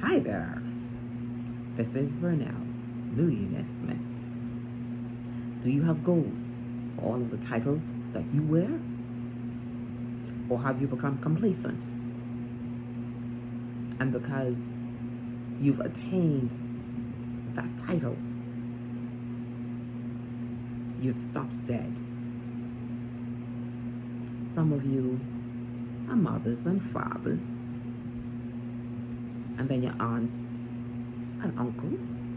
Hi there. This is Vernell, Millionaire Smith. Do you have goals for all of the titles that you wear? Or have you become complacent? And because you've attained that title, you've stopped dead. Some of you are mothers and fathers, and then your aunts and uncles,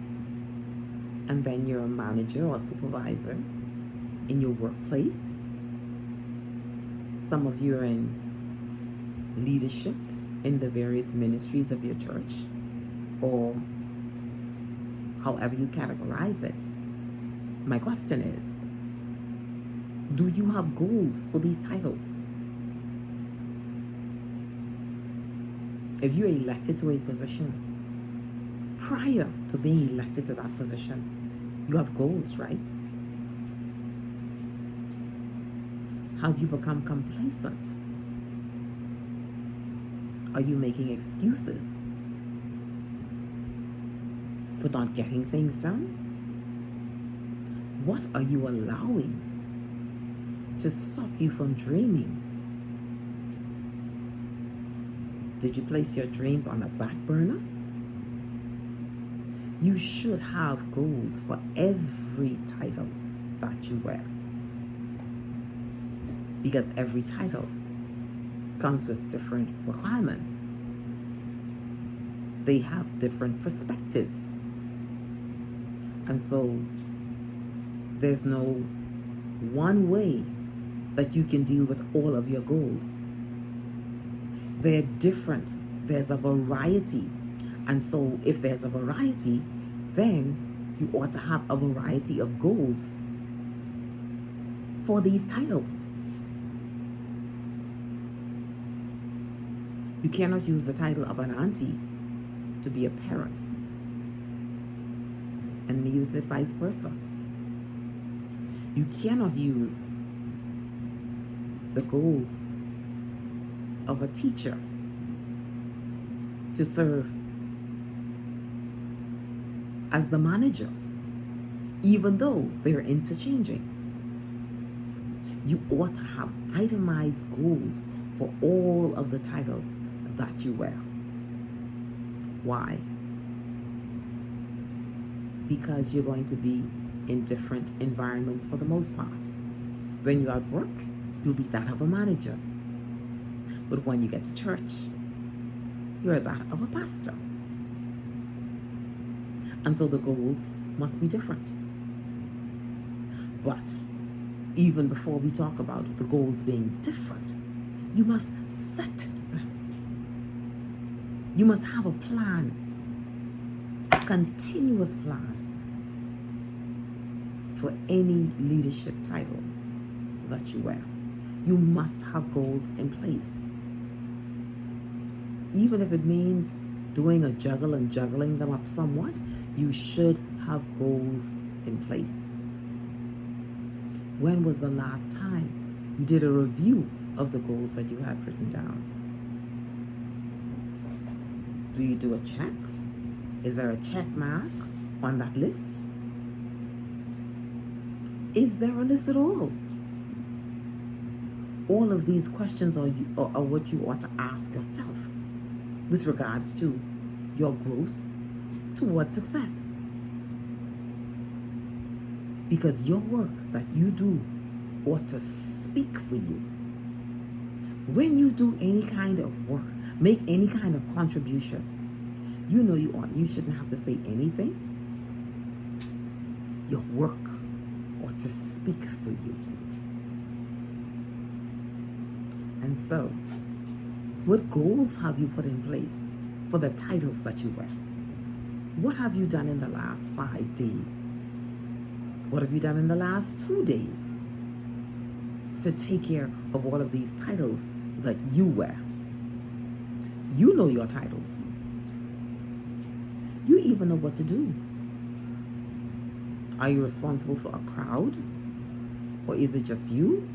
and then you're a manager or supervisor in your workplace. Some of you are in leadership in the various ministries of your church, or however you categorize it. My question is, do you have goals for these titles? If you're elected to a position, prior to being elected to that position, you have goals, right? Have you become complacent? Are you making excuses for not getting things done? What are you allowing to stop you from dreaming? Did you place your dreams on the back burner? You should have goals for every title that you wear, because every title comes with different requirements. They have different perspectives. And so there's no one way that you can deal with all of your goals. They're different. There's a variety. And so if there's a variety, then you ought to have a variety of goals for these titles. You cannot use the title of an auntie to be a parent, and neither is it vice versa. You cannot use the goals of a teacher to serve as the manager, even though they're interchanging. You ought to have itemized goals for all of the titles that you wear. Why? Because you're going to be in different environments for the most part. When you're at work, you'll be that of a manager. But when you get to church, you're that of a pastor. And so the goals must be different. But even before we talk about the goals being different, you must set them. You must have a plan, a continuous plan for any leadership title that you wear. You must have goals in place. Even if it means doing a juggle and juggling them up somewhat, you should have goals in place. When was the last time you did a review of the goals that you had written down? Do you do a check? Is there a check mark on that list? Is there a list at all? All of these questions are what you ought to ask yourself with regards to your growth towards success. Because your work that you do ought to speak for you. When you do any kind of work, make any kind of contribution, you know you shouldn't have to say anything. Your work ought to speak for you. And so, what goals have you put in place for the titles that you wear? What have you done in the last 5 days? What have you done in the last 2 days to take care of all of these titles that you wear? You know your titles. You even know what to do. Are you responsible for a crowd? Or is it just you?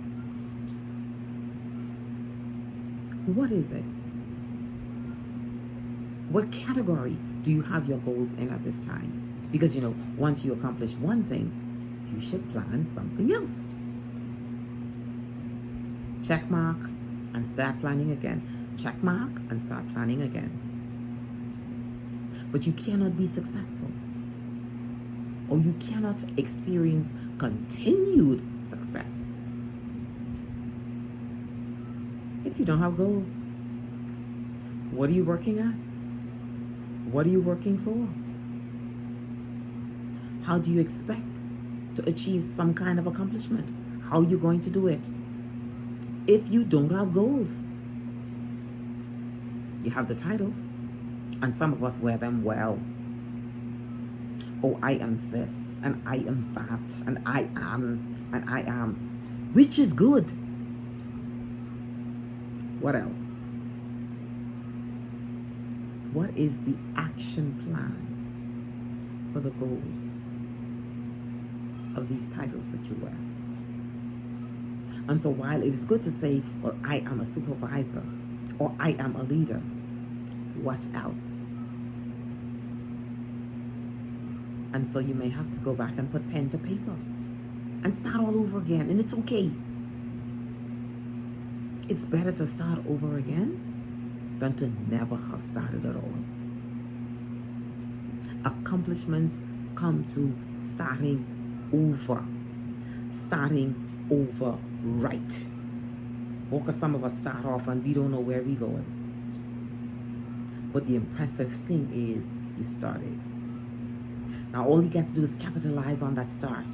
What is it? What category do you have your goals in at this time? Because, once you accomplish one thing, you should plan something else. Check mark and start planning again. Check mark and start planning again. But you cannot be successful, or you cannot experience continued success if you don't have goals. What are you working at? What are you working for? How do you expect to achieve some kind of accomplishment? How are you going to do it if you don't have goals? You have the titles, and some of us wear them well. Oh, I am this, and I am that, and I am, which is good. What else? What is the action plan for the goals of these titles that you wear? And so while it is good to say, well, I am a supervisor, or I am a leader, what else? And so you may have to go back and put pen to paper and start all over again. And it's okay. It's better to start over again than to never have started at all. Accomplishments come through starting over right. Because some of us start off and we don't know where we're going. But the impressive thing is you started. Now all you got to do is capitalize on that start.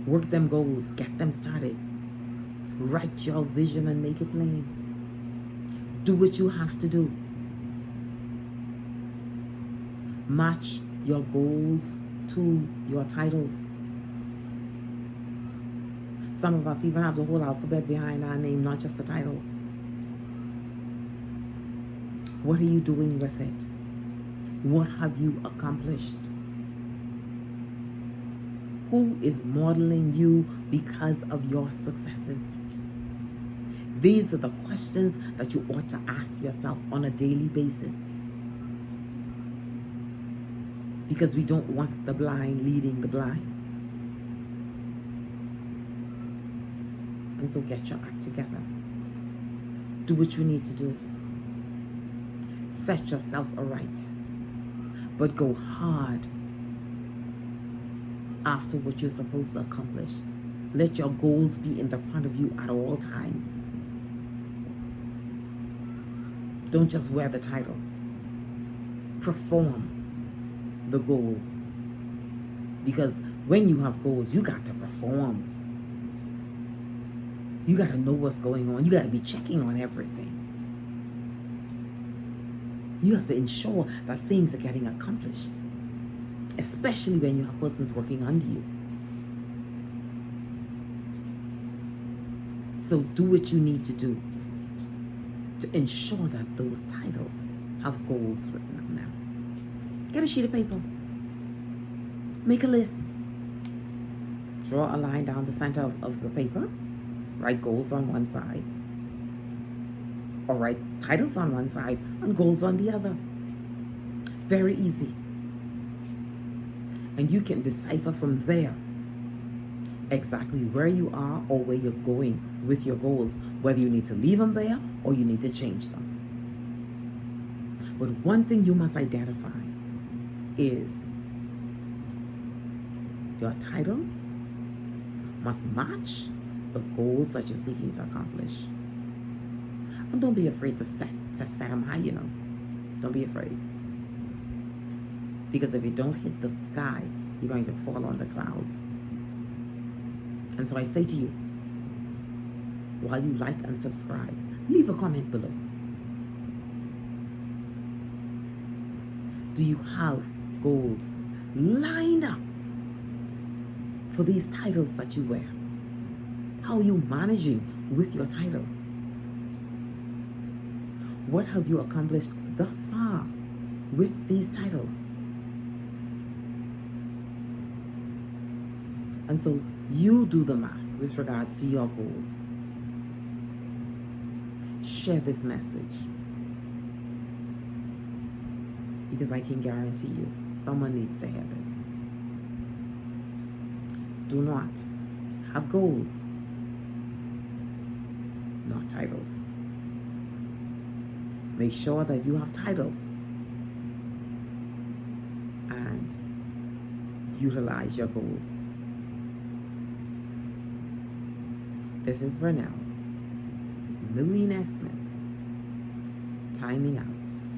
Work them goals, get them started. Write your vision and make it plain. Do what you have to do. Match your goals to your titles. Some of us even have the whole alphabet behind our name, not just the title. What are you doing with it? What have you accomplished? Who is modeling you because of your successes? These are the questions that you ought to ask yourself on a daily basis. Because we don't want the blind leading the blind. And so get your act together. Do what you need to do. Set yourself aright. But go hard after what you're supposed to accomplish. Let your goals be in the front of you at all times. Don't just wear the title. Perform the goals. Because when you have goals, you got to perform. You got to know what's going on. You got to be checking on everything. You have to ensure that things are getting accomplished, especially when you have persons working under you. So do what you need to do to ensure that those titles have goals written on them. Get a sheet of paper. Make a list. Draw a line down the center of the paper. Write goals on one side. Or write titles on one side and goals on the other. Very easy. And you can decipher from there exactly where you are or where you're going with your goals, whether you need to leave them there or you need to change them. But one thing you must identify is your titles must match the goals that you're seeking to accomplish. And don't be afraid to set them high, Don't be afraid. Because if you don't hit the sky, you're going to fall on the clouds. And so I say to you, while you like and subscribe, leave a comment below. Do you have goals lined up for these titles that you wear? How are you managing with your titles? What have you accomplished thus far with these titles? And so you do the math with regards to your goals. Share this message. because I can guarantee you someone needs to hear this. Do not have goals, not titles. Make sure that you have titles and utilize your goals. This is Vernell, Millionaire Smith, timing out.